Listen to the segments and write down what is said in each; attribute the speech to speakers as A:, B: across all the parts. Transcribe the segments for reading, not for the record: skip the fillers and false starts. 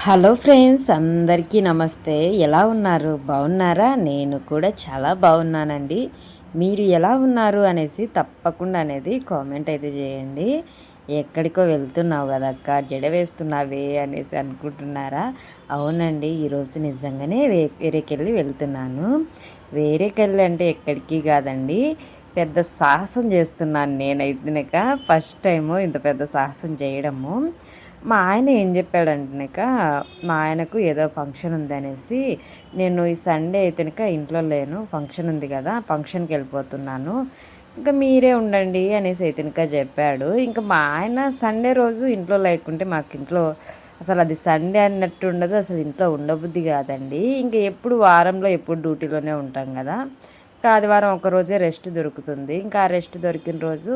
A: Hello friends, అందరికీ నమస్తే. ఎలా ఉన్నారు? బాగున్నారా? నేను కూడా చాలా బాగున్నానండి. మీరు ఎలా ఉన్నారు అనేసి తప్పకుండా అనేది కామెంట్ అయితే చేయండి. ఎక్కడికో వెళ్తున్నావు కదక్క, జడ వేస్తున్నావే అనేసి అనుకుంటున్నారా? అవునండి, ఈరోజు నిజంగానే వేరేకెళ్ళి వెళ్తున్నాను. వేరేకెళ్ళి అంటే ఎక్కడికి కాదండి, పెద్ద సాహసం చేస్తున్నాను నేనైతే. ఫస్ట్ టైము ఇంత పెద్ద సాహసం చేయడము. మా ఆయన ఏం చెప్పాడంటేనక, మా ఆయనకు ఏదో ఫంక్షన్ ఉందనేసి, నేను ఈ సండే అయితేనక ఇంట్లో లేను, ఫంక్షన్ ఉంది కదా, ఫంక్షన్కి వెళ్ళిపోతున్నాను, ఇంకా మీరే ఉండండి అనేసి అయితేనక చెప్పాడు. ఇంకా మా ఆయన సండే రోజు ఇంట్లో లేకుంటే మాకు ఇంట్లో అసలు అది సండే అన్నట్టు ఉండదు, అసలు ఇంట్లో ఉండబుద్ధి కాదండి. ఇంకా ఎప్పుడు వారంలో ఎప్పుడు డ్యూటీలోనే ఉంటాం కదా, ఆదివారం ఒకరోజే రెస్ట్ దొరుకుతుంది. ఇంకా ఆ రెస్ట్ దొరికిన రోజు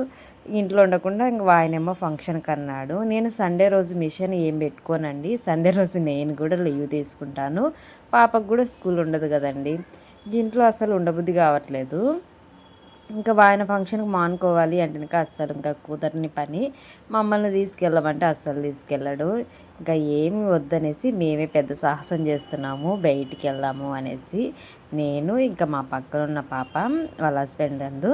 A: ఇంట్లో ఉండకుండా ఇంక ఆయనేమో ఫంక్షన్కి అన్నాడు. నేను సండే రోజు మిషన్ ఏం పెట్టుకోనండి, సండే రోజు నేను కూడా లీవ్ తీసుకుంటాను, పాపకు కూడా స్కూల్ ఉండదు కదండి, ఇంట్లో అసలు ఉండబుద్ధి కావట్లేదు. ఇంకా ఆయన ఫంక్షన్కి మానుకోవాలి అంటే ఇంకా అస్సలు ఇంకా కుదరని పని. మమ్మల్ని తీసుకెళ్ళమంటే అస్సలు తీసుకెళ్ళడు. ఇంకా ఏమి వద్దనేసి మేమే పెద్ద సాహసం చేస్తున్నాము, బయటికి వెళ్దాము అనేసి. నేను ఇంకా మా పక్కన ఉన్న పాప, వాళ్ళ హస్బెండ్ అందు,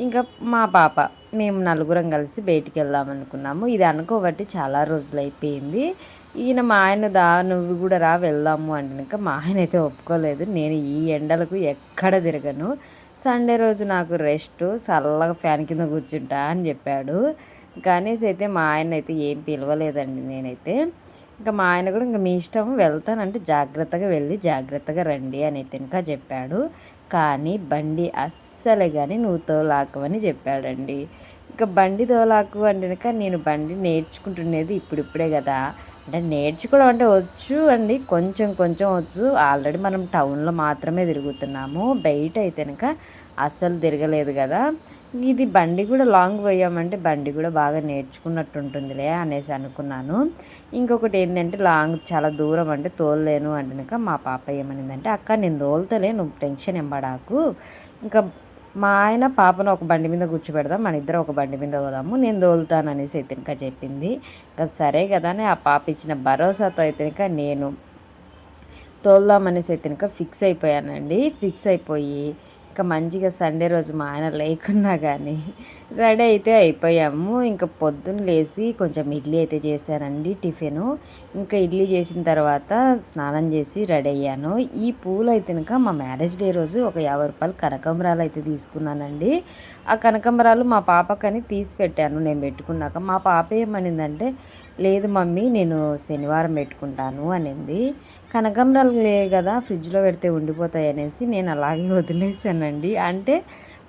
A: ఇంకా మా పాప, మేము నలుగురం కలిసి బయటికి వెళ్దాం అనుకున్నాము. ఇది అనుకోబట్టి చాలా రోజులు అయిపోయింది. మా ఆయన నువ్వు కూడా రా వెళ్దాము అంటే ఇంకా మా ఆయన అయితే ఒప్పుకోలేదు. నేను ఈ ఎండలకు ఎక్కడ తిరగను, సండే రోజు నాకు రెస్ట్, చల్లగా ఫ్యాన్ కింద కూర్చుంటా అని చెప్పాడు. కనీసం అయితే మా ఆయన అయితే ఏం పిలవలేదండి. నేనైతే ఇంకా మా ఆయన కూడా ఇంకా మీ ఇష్టం, వెళ్తానంటే జాగ్రత్తగా వెళ్ళి జాగ్రత్తగా రండి అని అయితే ఇంకా చెప్పాడు. కానీ బండి అస్సలే కానీ నువ్వు తోలాకవని చెప్పాడండి. ఇంకా బండి తోలాకు అంటే నేను బండి నేర్చుకుంటున్నది ఇప్పుడిప్పుడే కదా, అంటే నేర్చుకోవడం అంటే వచ్చు అండి, కొంచెం కొంచెం వచ్చు. ఆల్రెడీ మనం టౌన్లో మాత్రమే తిరుగుతున్నాము, బయట అయితే కనుక అస్సలు తిరగలేదు కదా. ఇది బండి కూడా లాంగ్ పోయామంటే బండి కూడా బాగా నేర్చుకున్నట్టు ఉంటుందిలే అనేసి అనుకున్నాను. ఇంకొకటి ఏంటంటే లాంగ్ చాలా దూరం అంటే తోలలేను అంటే కనుక మా పాప ఏమనిందంటే, అక్క నేను తోలుతలే, నువ్వు టెన్షన్ ఎంబడాకు, ఇంకా మా ఆయన పాపను ఒక బండి మీద కూర్చోబెడదాం, మన ఇద్దరు ఒక బండి మీద పోదాము, నేను తోలుతాను అనేసి అయితే ఇంకా చెప్పింది. ఇంకా సరే కదా అని ఆ పాప ఇచ్చిన భరోసాతో అయితే ఇంకా నేను తోలుదామనేసి అయితే ఇంకా ఫిక్స్ అయిపోయానండి. ఫిక్స్ అయిపోయి ఇంకా మంచిగా సండే రోజు మా ఆయన లేకున్నా కానీ రెడీ అయితే అయిపోయాము. ఇంకా పొద్దున్న లేచి కొంచెం ఇడ్లీ అయితే చేశానండి, టిఫిను. ఇంకా ఇడ్లీ చేసిన తర్వాత స్నానం చేసి రెడీ అయ్యాను. ఈ పూలు అయితే ఇంకా మా మ్యారేజ్ డే రోజు ఒక 50 రూపాయలు కనకాంబరాలు అయితే తీసుకున్నానండి. ఆ కనకాంబరాలు మా పాపకని తీసి పెట్టాను నేను పెట్టుకున్నాక. మా పాప ఏమనిందంటే, లేదు మమ్మీ నేను శనివారం పెట్టుకుంటాను అనింది. కనకాంబరాలు లే కదా, ఫ్రిడ్జ్లో పెడితే ఉండిపోతాయి అనేసి నేను అలాగే వదిలేసానండి. అంటే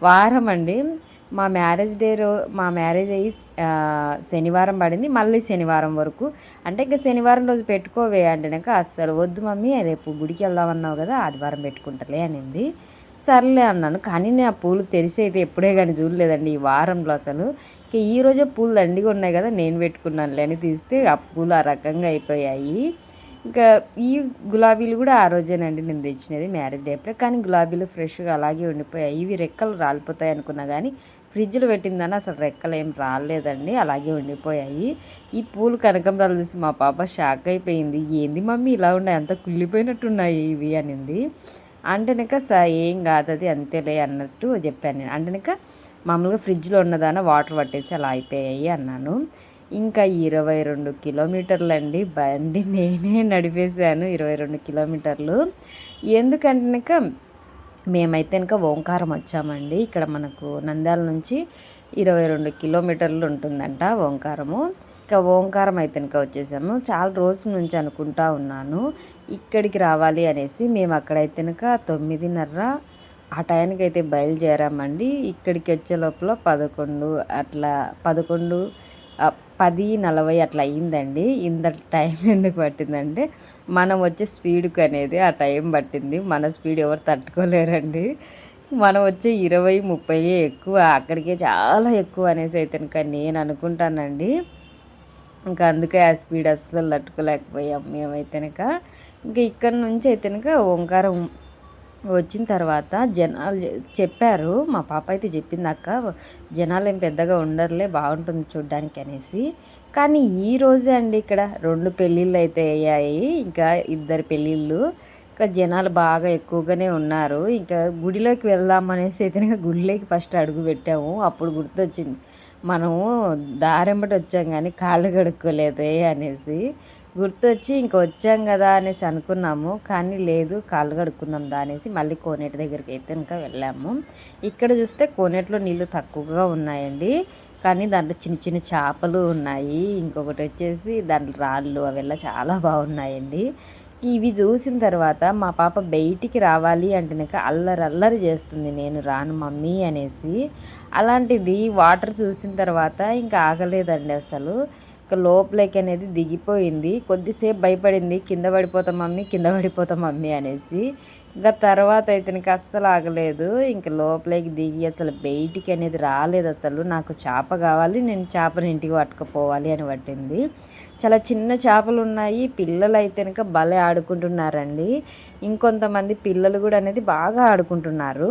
A: వారం అండి, మా మ్యారేజ్ అయ్యి శనివారం పడింది, మళ్ళీ శనివారం వరకు. అంటే ఇంకా శనివారం రోజు పెట్టుకోవే అంటేనాక అస్సలు వద్దు మమ్మీ, రేపు గుడికి వెళ్దామన్నావు కదా, ఆదివారం పెట్టుకుంటలే అనింది. సర్లే అన్నాను. కానీ నేను ఆ పూలు తెరిసి అయితే ఎప్పుడే కానీ చూడలేదండి ఈ వారంలో అసలు. ఇంకా ఈరోజే పూలు దండిగా ఉన్నాయి కదా, నేను పెట్టుకున్నానులే అని తీస్తే ఆ పూలు ఆ రకంగా అయిపోయాయి. ఇంకా ఈ గులాబీలు కూడా ఆ రోజేనండి నేను తెచ్చినది, మ్యారేజ్ డే అప్పుడే. కానీ గులాబీలు ఫ్రెష్గా అలాగే ఉండిపోయాయి. ఇవి రెక్కలు రాలిపోతాయి అనుకున్నా కానీ ఫ్రిడ్జ్లో పెట్టిందని అసలు రెక్కలు ఏం రాలేదండి, అలాగే ఉండిపోయాయి. ఈ పూలు కనకాంబరాలు చూసి మా పాప షాక్ అయిపోయింది. ఏంది మమ్మీ ఇలా ఉన్నాయి, అంత కుళ్ళిపోయినట్టున్నాయి ఇవి అనింది. అంటేనక ఏం కాదు అది అంతేలే అన్నట్టు చెప్పాను నేను. అంటేనక మామూలుగా ఫ్రిడ్జ్లో ఉన్నదాన వాటర్ పట్టేసి అలా అయిపోయాయి అన్నాను. ఇంకా 22 కిలోమీటర్లు అండి బండి నేనే నడిపేశాను, 22 కిలోమీటర్లు. ఎందుకంటే మేమైతే కనుక ఓంకారం వచ్చామండి. ఇక్కడ మనకు నంద్యాల నుంచి 22 కిలోమీటర్లు ఉంటుందంట ఓంకారము. ఇంకా ఓంకారం అయితే కనుక వచ్చేసాము. చాలా రోజుల నుంచి అనుకుంటా ఉన్నాను ఇక్కడికి రావాలి అనేసి. మేము అక్కడైతే కనుక 9:30 ఆ టైంకి అయితే బయలుదేరామండి. ఇక్కడికి వచ్చే లోపల 11 అట్లా 11 10:40 అట్లా అయ్యిందండి. ఇంత టైం ఎందుకు పట్టిందంటే మనం వచ్చే స్పీడ్కి అనేది ఆ టైం పట్టింది. మన స్పీడ్ ఎవరు తట్టుకోలేరండి. మనం వచ్చే 20, 30 ఎక్కువ, అక్కడికే చాలా ఎక్కువ అనేసి అయితే కనుక నేను అనుకుంటానండి. ఇంకా అందుకే ఆ స్పీడ్ అస్సలు తట్టుకోలేకపోయాం మేమైతే కనుక. ఇంకా ఇక్కడ నుంచి అయితే కనుక ఓంకారం వచ్చిన తర్వాత జనాలు చెప్పారు, మా పాప అయితే చెప్పింది, అక్క జనాలు ఏం పెద్దగా ఉండరులే, బాగుంటుంది చూడ్డానికి అనేసి. కానీ ఈ రోజే అండి ఇక్కడ 2 పెళ్ళిళ్ళు అయితే అయ్యాయి, ఇంకా 2 పెళ్ళిళ్ళు. ఇంకా జనాలు బాగా ఎక్కువగానే ఉన్నారు. ఇంకా గుడిలోకి వెళ్దామనేసి అయితే ఇంకా గుడిలోకి ఫస్ట్ అడుగు పెట్టాము. అప్పుడు గుర్తొచ్చింది, మనము దారెంబటి వచ్చాం కానీ కాళ్ళు కడుక్కోలేదే అనేసి గుర్తొచ్చి ఇంక వచ్చాం కదా అనేసి అనుకున్నాము. కానీ లేదు, కాళ్ళు కడుక్కుందాం దా అనేసి మళ్ళీ కోనేటి దగ్గరికి అయితే ఇంకా వెళ్ళాము. ఇక్కడ చూస్తే కోనేటిలో నీళ్ళు తక్కువగా ఉన్నాయండి, కానీ దాంట్లో చిన్న చిన్న చేపలు ఉన్నాయి. ఇంకొకటి వచ్చేసి దాంట్లో రాళ్ళు అವೆಲ್ಲ చాలా బాగున్నాయండి. ఇవి చూసిన తర్వాత మా పాప బయటికి రావాలి అంటేనక అల్లరి అల్లరి చేస్తుంది, నేను రాను మమ్మీ అనేసి. అలాంటిది వాటర్ చూసిన తర్వాత ఇంకా ఆగలేదండి అసలు. ఇంకా లోపలికి అనేది దిగిపోయింది. కొద్దిసేపు భయపడింది, కింద పడిపోతాం మమ్మీ, కింద పడిపోతాం మమ్మీ అనేసి. ఇంకా తర్వాత అయితే నాకు అస్సలు ఆగలేదు. ఇంక లోపలికి దిగి అసలు బయటికి అనేది రాలేదు అసలు. నాకు చేప కావాలి, నేను చేపని ఇంటికి పట్టుకుపోవాలి అని పట్టింది. చాలా చిన్న చేపలు ఉన్నాయి. పిల్లలు అయితే కనుక భలే ఆడుకుంటున్నారండి. ఇంకొంతమంది పిల్లలు కూడా అనేది బాగా ఆడుకుంటున్నారు.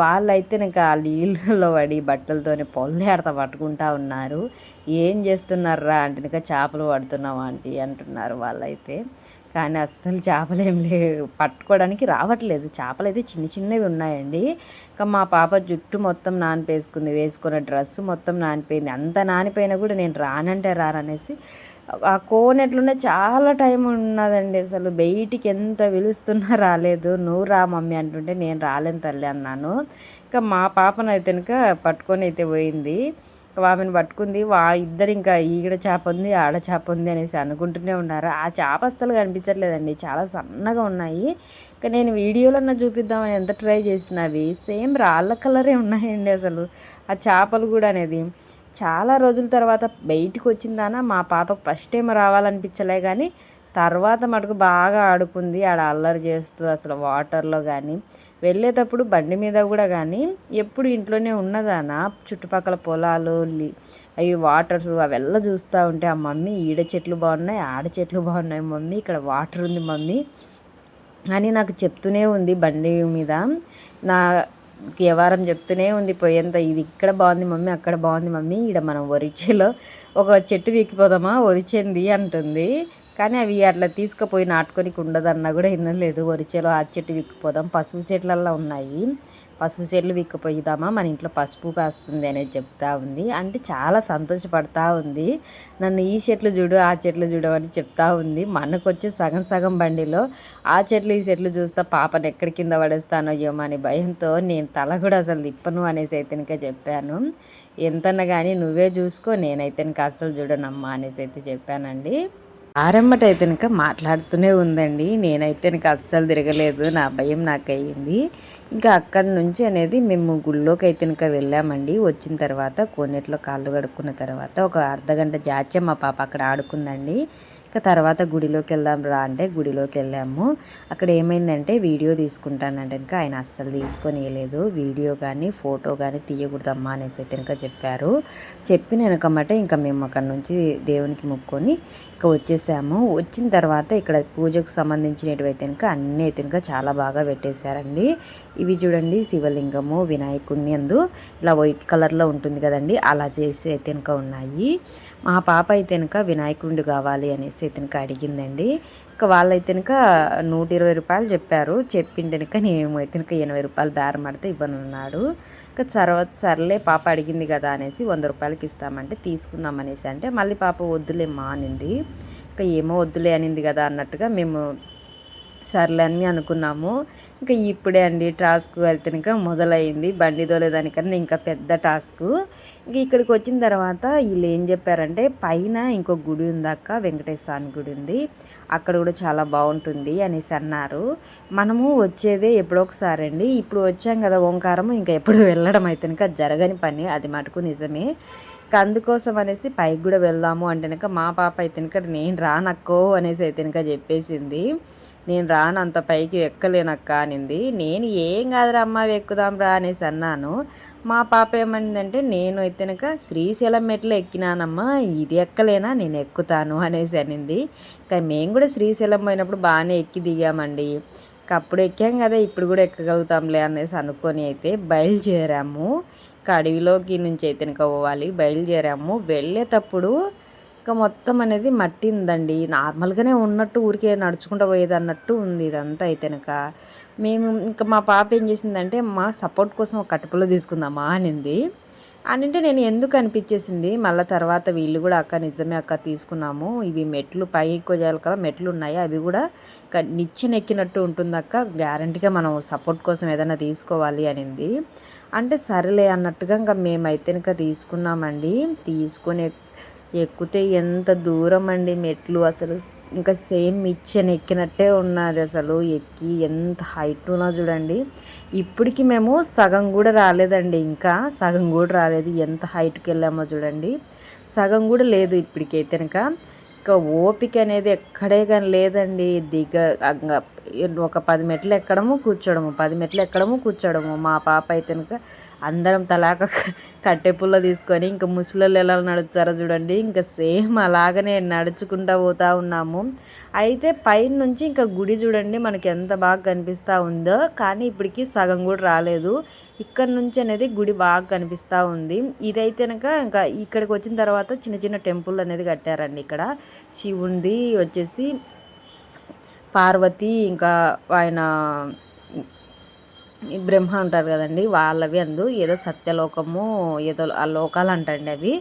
A: వాళ్ళైతే నాకు ఆ నీళ్ళలో పడి బట్టలతోనే పొల్లేడత పట్టుకుంటా ఉన్నారు. ఏం చేస్తున్నారా అంటే ఇంకా చేపలు పడుతున్నావా ఆంటీ అంటున్నారు వాళ్ళైతే. కానీ అస్సలు చేపలు ఏం పట్టుకోవడానికి రావట్లేదు. చేపలు అయితే చిన్న చిన్నవి ఉన్నాయండి. ఇంకా మా పాప జుట్టు మొత్తం నానిపేసుకుంది, వేసుకున్న డ్రెస్సు మొత్తం నానిపోయింది. అంత నానిపోయినా కూడా నేను రానంటే రాననేసి ఆ కోనేట్లోనే చాలా టైం ఉన్నదండి. అసలు బయటికి ఎంత పిలుస్తున్నా రాలేదు. నువ్వు రా మమ్మీ అంటుంటే నేను రాలేను తల్లి అన్నాను. ఇంకా మా పాపనైతే కనుక పట్టుకొని అయితే పోయింది. ఆమెను పట్టుకుంది. ఇద్దరు ఇంకా ఈగడ చేప ఉంది, ఆడ చేప ఉంది అనేసి అనుకుంటూనే ఉన్నారు. ఆ చేప అస్సలు కనిపించట్లేదండి, చాలా సన్నగా ఉన్నాయి. ఇంకా నేను వీడియోలన్నా చూపిద్దామని ఎంత ట్రై చేసినవి సేమ్ రాళ్ళ కలరే ఉన్నాయండి అసలు ఆ చేపలు కూడా అనేది. చాలా రోజుల తర్వాత బయటికి వచ్చిందానా మా పాపకు ఫస్ట్ టైం రావాలనిపించలే, కానీ తర్వాత మటుకు బాగా ఆడుకుంది. ఆడ అల్లరి చేస్తూ అసలు వాటర్లో కానీ వెళ్ళేటప్పుడు బండి మీద కూడా కానీ ఎప్పుడు ఇంట్లోనే ఉన్నదానా చుట్టుపక్కల పొలాలు అవి వాటర్స్ అವೆಲ್ಲ చూస్తూ ఉంటే ఆ మమ్మీ ఈడ చెట్లు బాగున్నాయి, ఆడ చెట్లు బాగున్నాయి మమ్మీ, ఇక్కడ వాటర్ ఉంది మమ్మీ అని నాకు చెప్తూనే ఉంది బండి మీద. నా వ్యవహారం చెప్తూనే ఉంది పోయేంత, ఇది ఇక్కడ బాగుంది మమ్మీ, అక్కడ బాగుంది మమ్మీ, ఇక్కడ మనం వరిచేలో ఒక చెట్టు వీకిపోదామా వరిచేంది అంటుంది. కానీ అవి అట్లా తీసుకుపోయి నాటుకొని ఉండదన్నా కూడా వినలేదు. వరిచేలో ఆ చెట్టు విక్కిపోదాం, పసుపు చెట్లల్లో ఉన్నాయి, పసుపు చెట్లు విక్కిపోయిదామా, మన ఇంట్లో పసుపు కాస్తుంది అనేది చెప్తా ఉంది. అంటే చాలా సంతోషపడతా ఉంది. నన్ను ఈ చెట్లు చూడు, ఆ చెట్లు చూడు అని చెప్తా ఉంది. మనకు వచ్చే సగం సగం బండిలో ఆ చెట్లు ఈ చెట్లు చూస్తా పాపను ఎక్కడి కింద పడేస్తానో ఏమో అని భయంతో నేను తల కూడా అసలు తిప్పను అనేసి అయితే ఇంకా చెప్పాను. ఎంతన్నా కానీ నువ్వే చూసుకో, నేనైతే ఇంకా అస్సలు చూడనమ్మా అనేసి అయితే చెప్పానండి. ఆరెమ్మటైతే కనుక మాట్లాడుతూనే ఉందండి. నేనైతే నాకు అస్సలు తిరగలేదు, నా భయం నాకు అయ్యింది. ఇంకా అక్కడి నుంచి అనేది మేము గుళ్ళోకి అయితే కనుక వెళ్ళామండి. వచ్చిన తర్వాత కోనేటిలో కాళ్ళు కడుక్కున్న తర్వాత ఒక అర్ధగంట జాచ్యం మా పాప అక్కడ ఆడుకుందండి. ఇంకా తర్వాత గుడిలోకి వెళ్దాం రా అంటే గుడిలోకి వెళ్ళాము. అక్కడ ఏమైందంటే వీడియో తీసుకుంటానంటే కనుక ఆయన అస్సలు తీసుకొని వెళ్ళలేదు. వీడియో కానీ ఫోటో కానీ తీయకూడదమ్మా అనేసి అయితే కనుక చెప్పారు. చెప్పిన వెనకమ్మట ఇంకా మేము అక్కడ నుంచి దేవునికి మొక్కుకొని ఇంకా వచ్చేసాము. వచ్చిన తర్వాత ఇక్కడ పూజకు సంబంధించినవి అయితే కనుక అన్నీ అయితే కనుక చాలా బాగా పెట్టేశారండి. ఇవి చూడండి, శివలింగము వినాయకుడిని అందు ఇలా వైట్ కలర్లో ఉంటుంది కదండి, అలా చేసి అయితే కనుక ఉన్నాయి. మా పాప అయితే కనుక వినాయకుడు కావాలి అనేసి అయితే కనుక అడిగిందండి. ఇంకా వాళ్ళైతే కనుక 120 రూపాయలు చెప్పారు. చెప్పింటే కనుక నేను అయితే కనుక 80 రూపాయలు బేరం ఆడితే ఇవ్వనున్నాడు. ఇంకా సర్లే పాప అడిగింది కదా అనేసి 100 రూపాయలకి ఇస్తామంటే తీసుకుందాం అనేసి అంటే మళ్ళీ పాప వద్దులేమ్మా అనింది. ఇంకా ఏమో వద్దులే అనింది కదా అన్నట్టుగా మేము సర్లే అని అనుకున్నాము. ఇంకా ఇప్పుడే అండి టాస్క్ అయితే ఇంకా మొదలైంది. బండి దోలేదానికన్నా ఇంకా పెద్ద టాస్క్. ఇంక ఇక్కడికి వచ్చిన తర్వాత వీళ్ళు ఏం చెప్పారంటే పైన ఇంకో గుడి ఉంది అక్క, వెంకటేశ్వర స్వామి గుడి ఉంది, అక్కడ కూడా చాలా బాగుంటుంది అనేసి అన్నారు. మనము వచ్చేదే ఎప్పుడో ఒకసారి అండి, ఇప్పుడు వచ్చాం కదా ఓంకారము, ఇంకా ఎప్పుడు వెళ్ళడం అయితే ఇంకా జరగని పని, అది మటుకు నిజమే. ఇంకా అందుకోసం అనేసి పైకి కూడా వెళ్దాము అంటే కనుక మా పాప అయితే కనుక నేను రానక్కో అనేసి అయితే కనుక చెప్పేసింది. నేను రాను, అంత పైకి ఎక్కలేనక్క అనింది. నేను ఏం కాదురా అమ్మ ఎక్కుదాం రా అనేసి అన్నాను. మా పాప ఏమందంటే నేను ఎత్తినక శ్రీశైలం మెట్లు ఎక్కినానమ్మా, ఇది ఎక్కలేనా, నేను ఎక్కుతాను అనేసి అనింది. కానీ మేము కూడా శ్రీశైలం పోయినప్పుడు బాగానే ఎక్కి దిగామండి. అప్పుడు ఎక్కాం కదా ఇప్పుడు కూడా ఎక్కగలుగుతాంలే అనేసి అనుకొని అయితే బయలుదేరాము. ఇంకా అడవిలోకి నుంచి అయితే ఇంకా పోవాలి. బయలుదేరాము. వెళ్ళేటప్పుడు ఇంకా మొత్తం అనేది మట్టి ఉందండి. నార్మల్గానే ఉన్నట్టు ఊరికే నడుచుకుంటూ పోయేది అన్నట్టు ఉంది ఇదంతా అయితేనక. మేము ఇంకా మా పాప ఏం చేసిందంటే మా సపోర్ట్ కోసం ఒక కట్టుపుల్ల తీసుకుందామా అనింది. అనంటే నేను ఎందుకు అనిపించేసింది. మళ్ళీ తర్వాత వీళ్ళు కూడా అక్క నిజమే అక్క తీసుకున్నాము, ఇవి మెట్లు పైకి కొయ్యాలి కదా, మెట్లు ఉన్నాయి, అవి కూడా నిచ్చెనెక్కినట్టు ఉంటుంది అక్క, గ్యారంటీగా మనం సపోర్ట్ కోసం ఏదైనా తీసుకోవాలి అనింది. అంటే సరేలే అన్నట్టుగా ఇంకా మేమైతే ఇంకా తీసుకున్నామండి. తీసుకొని ఎక్కితే ఎంత దూరం అండి మెట్లు, అసలు ఇంకా సేమ్ నిచ్చెన ఎక్కినట్టే ఉన్నది. అసలు ఎక్కి ఎంత హైట్ ఉన్నా చూడండి. ఇప్పటికి మేము సగం కూడా రాలేదండి, ఇంకా సగం కూడా రాలేదు. ఎంత హైట్కి వెళ్ళామో చూడండి, సగం కూడా లేదు ఇప్పటికైతే. ఇంకా ఓపిక అనేది ఎక్కడే కానీ లేదండి. ఒక 10 మెట్లు ఎక్కడము కూర్చోడము, 10 మెట్లు ఎక్కడము కూర్చోడము. మా పాప అయితే అందరం తలాక కట్టె పుల్ల తీసుకొని ఇంకా ముసలోళ్ళు ఎలా నడుస్తారో చూడండి, ఇంకా సేమ్ అలాగనే నడుచుకుంటూ పోతూ ఉన్నాము. అయితే పైన నుంచి ఇంకా గుడి చూడండి మనకి ఎంత బాగా కనిపిస్తూ ఉందో, కానీ ఇప్పటికి సగం కూడా రాలేదు. ఇక్కడ నుంచి అనేది గుడి బాగా కనిపిస్తూ ఉంది. ఇదైతే ఇంకా ఇక్కడికి వచ్చిన తర్వాత చిన్న చిన్న టెంపుల్ అనేది కట్టారండి. ఇక్కడ శివుంది వచ్చేసి, పార్వతి, ఇంకా ఆయన బ్రహ్మ ఉంటారు కదండి వాళ్ళవి, ఏదో సత్యలోకము ఏదో ఆ లోకాలు అంటండి అవి.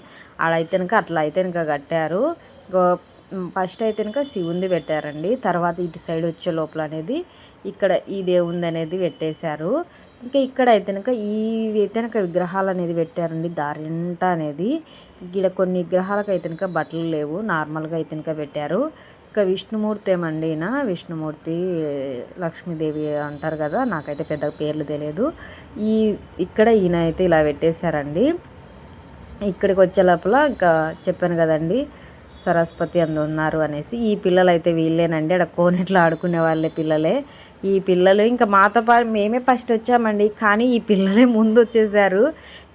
A: ఆడైతే అట్లా అయితే కట్టారు. ఫస్ట్ అయితే శివుంది పెట్టారండి. తర్వాత ఇటు సైడ్ వచ్చే లోపల అనేది ఇక్కడ ఈ దేవుంది అనేది పెట్టేశారు. ఇంకా ఇక్కడ అయితే ఇవి అయితే విగ్రహాలు అనేది పెట్టారండి దారింట అనేది. ఇక్కడ కొన్ని విగ్రహాలకు అయితే బట్టలు లేవు, నార్మల్గా అయితే పెట్టారు. ఇంకా విష్ణుమూర్తి ఏమండి, ఈయన విష్ణుమూర్తి లక్ష్మీదేవి అంటారు కదా, నాకైతే పెద్ద పేర్లు తెలియదు. ఇక్కడ ఈయన అయితే ఇలా పెట్టేశారండి. ఇక్కడికి వచ్చే లోపల ఇంకా చెప్పాను కదండి సరస్వతి ఉన్నారు అనేసి. ఈ పిల్లలు అయితే వీళ్ళేనండి, అక్కడ కోనేట్లో ఆడుకునే వాళ్ళే పిల్లలే. ఈ పిల్లలు ఇంకా మాతో పాటు మేమే ఫస్ట్ వచ్చామండి, కానీ ఈ పిల్లలే ముందు వచ్చేసారు.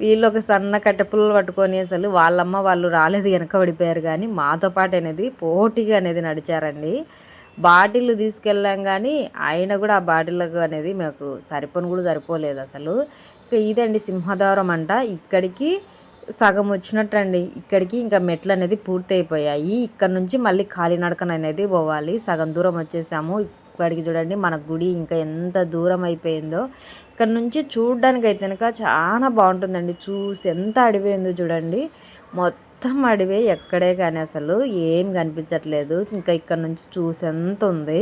A: వీళ్ళు ఒక సన్న కట్టెపుల్లలు పట్టుకొని అసలు వాళ్ళమ్మ వాళ్ళు రాలేదు, వెనక పడిపోయారు. కానీ మాతో పాటు అనేది పోటీగా అనేది నడిచారండి. బాటిల్ తీసుకెళ్ళాం కానీ ఆయన కూడా ఆ బాటిల్లకు అనేది మాకు కూడా సరిపోలేదు అసలు. ఇంకా ఇదండి సింహద్వారం అంట. ఇక్కడికి సగం వచ్చినట్టండి. ఇక్కడికి ఇంకా మెట్లు అనేది పూర్తి అయిపోయాయి. ఇక్కడ నుంచి మళ్ళీ కాలినడకన అనేది పోవాలి. సగం దూరం వచ్చేసాము. ఇక్కడికి చూడండి మన గుడి ఇంకా ఎంత దూరం అయిపోయిందో. ఇక్కడ నుంచి చూడడానికి అయితే చాలా బాగుంటుందండి. చూసి ఎంత అడిపోయిందో చూడండి, మొత్తం అడివే, ఎక్కడే కానీ అసలు ఏం కనిపించట్లేదు. ఇంకా ఇక్కడ నుంచి చూసి ఎంత ఉంది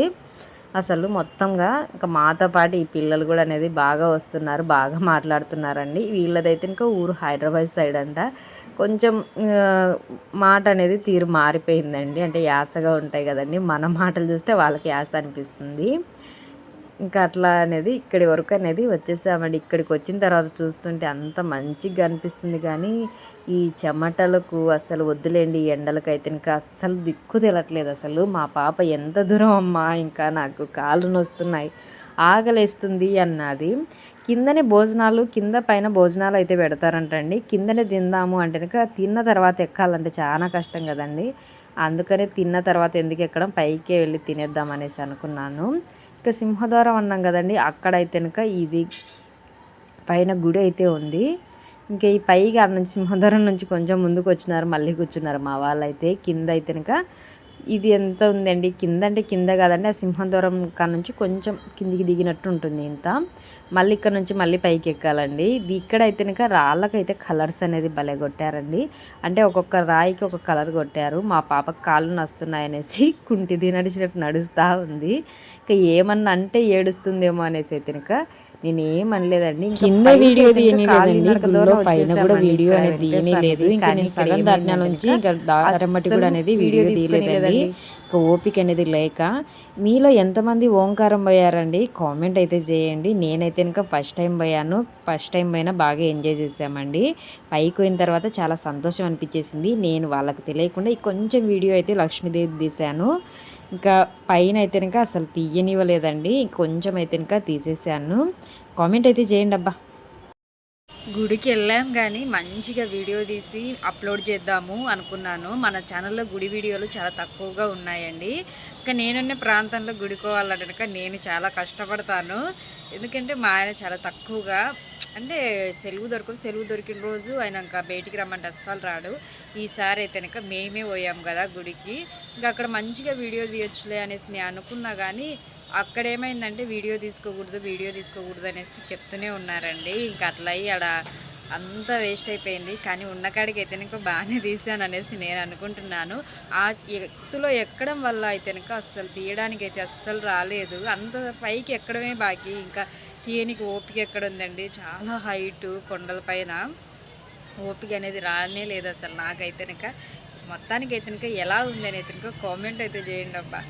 A: అసలు మొత్తంగా. ఇంకా మాతో పాటు ఈ పిల్లలు కూడా అనేది బాగా వస్తున్నారు, బాగా మాట్లాడుతున్నారండి. వీళ్ళదైతే ఇంకా ఊరు హైదరాబాద్ సైడ్ అంట. కొంచెం మాట అనేది తీరు మారిపోయిందండి, అంటే యాసగా ఉంటాయి కదండి, మన మాటలు చూస్తే వాళ్ళకి యాస అనిపిస్తుంది. ఇంకా అట్లా అనేది ఇక్కడి వరకు అనేది వచ్చేసామండి. ఇక్కడికి వచ్చిన తర్వాత చూస్తుంటే అంత మంచిగా అనిపిస్తుంది, కానీ ఈ చెమటలకు అసలు వద్దులేండి. ఈ ఎండలకు అయితే ఇంకా అస్సలు దిక్కు తెలట్లేదు అసలు. మా పాప ఎంత దూరం అమ్మా, ఇంకా నాకు కాళ్ళు నొస్తున్నాయి, ఆకలేస్తుంది అన్నది. కిందనే భోజనాలు, కింద పైన భోజనాలు అయితే పెడతారంటండి. కిందనే తిందాము అంటే కనుక తిన్న తర్వాత ఎక్కాలంటే చాలా కష్టం కదండి. అందుకనే తిన్న తర్వాత ఎందుకు ఎక్కడం, పైకే వెళ్ళి తినేద్దాం అనేసి అనుకున్నాను. ఇంకా సింహద్వారం అన్నాం కదండి, అక్కడైతే కనుక ఇది పైన గుడి అయితే ఉంది. ఇంకా ఈ పైగా సింహద్వారం నుంచి కొంచెం ముందుకు వచ్చినారు, మళ్ళీ కూర్చున్నారు మా వాళ్ళు అయితే. కింద అయితే కనుక ఇది ఎంత ఉందండి, కింద అంటే కింద కాదండి, ఆ సింహద్వారం కాడ నుంచి కొంచెం కిందికి దిగినట్టు ఉంటుంది ఇంత. మళ్ళీ ఇక్కడ నుంచి మళ్ళీ పైకి ఎక్కాలండి. ఇక్కడ అయితే కనుక రాళ్ళకైతే కలర్స్ అనేది భలే కొట్టారండి. అంటే ఒక్కొక్క రాయికి ఒక కలర్ కొట్టారు. మా పాపకు కాళ్ళు నస్తున్నాయనేసి కుంటిది నడిచినట్టు నడుస్తూ ఉంది. ఇంకా ఏమన్నా అంటే ఏడుస్తుందేమో అనేసి అయితే కనుక నేను ఏమనలేదండి. కింద వీడియో తీయలేదండి, పైన కూడా వీడియో అనేది తీయలేదు. ఇంకా నేను సగం దాటిన నుంచి ఇంకా రమ్మటి కూడా అనేది వీడియో తీయలేదండి. ఇంకా ఓపిక అనేది లేక. మీలో ఎంతమంది ఓంకారం పోయారండి కామెంట్ అయితే చేయండి. నేనైతే ఇంకా ఫస్ట్ టైం పోయాను, ఫస్ట్ టైం పోయినా బాగా ఎంజాయ్ చేసామండి. పైకి పోయిన తర్వాత చాలా సంతోషం అనిపించేసింది. నేను వాళ్ళకి తెలియకుండా కొంచెం వీడియో అయితే లక్ష్మీదేవి తీశాను. ఇంకా పైన అయితే ఇంకా అసలు తీయనివ్వలేదండి, కొంచెం అయితే ఇంకా తీసేసాను. కామెంట్ అయితే చేయండి అబ్బా. గుడికి వెళ్ళాం కానీ మంచిగా వీడియో తీసి అప్లోడ్ చేద్దాము అనుకున్నాను. మన ఛానల్లో గుడి వీడియోలు చాలా తక్కువగా ఉన్నాయండి. ఇంకా నేనున్న ప్రాంతంలో గుడికోవాలంటే నేను చాలా కష్టపడతాను. ఎందుకంటే మా ఆయన చాలా తక్కువగా అంటే సెలవు దొరకదు. సెలవు దొరికిన రోజు ఆయన ఇంకా బయటికి రమ్మంటే అస్సలు రాడు. ఈసారి అయితే కనుక మేమే పోయాం కదా గుడికి. ఇంకా అక్కడ మంచిగా వీడియో తీయొచ్చులే అనేసి నేను అనుకున్నా కానీ అక్కడేమైందంటే వీడియో తీసుకోకూడదు అనేసి చెప్తూనే ఉన్నారండి. ఇంక అట్లా అయ్యి ఆడ అంతా వేస్ట్ అయిపోయింది. కానీ ఉన్న కాడికి అయితేనక బాగానే తీసాను అనేసి నేను అనుకుంటున్నాను. ఆ ఎత్తులో ఎక్కడం వల్ల అయితేనక అస్సలు తీయడానికైతే అస్సలు రాలేదు. అంత పైకి ఎక్కడమే బాకీ, ఇంకా తీయనికి ఓపిక ఎక్కడుందండి. చాలా హైటు కొండల పైన ఓపిక అనేది రానే లేదు అసలు నాకైతేనక. మొత్తానికైతేనక ఎలా ఉంది అనేది కామెంట్ అయితే చేయండి అబ్బా.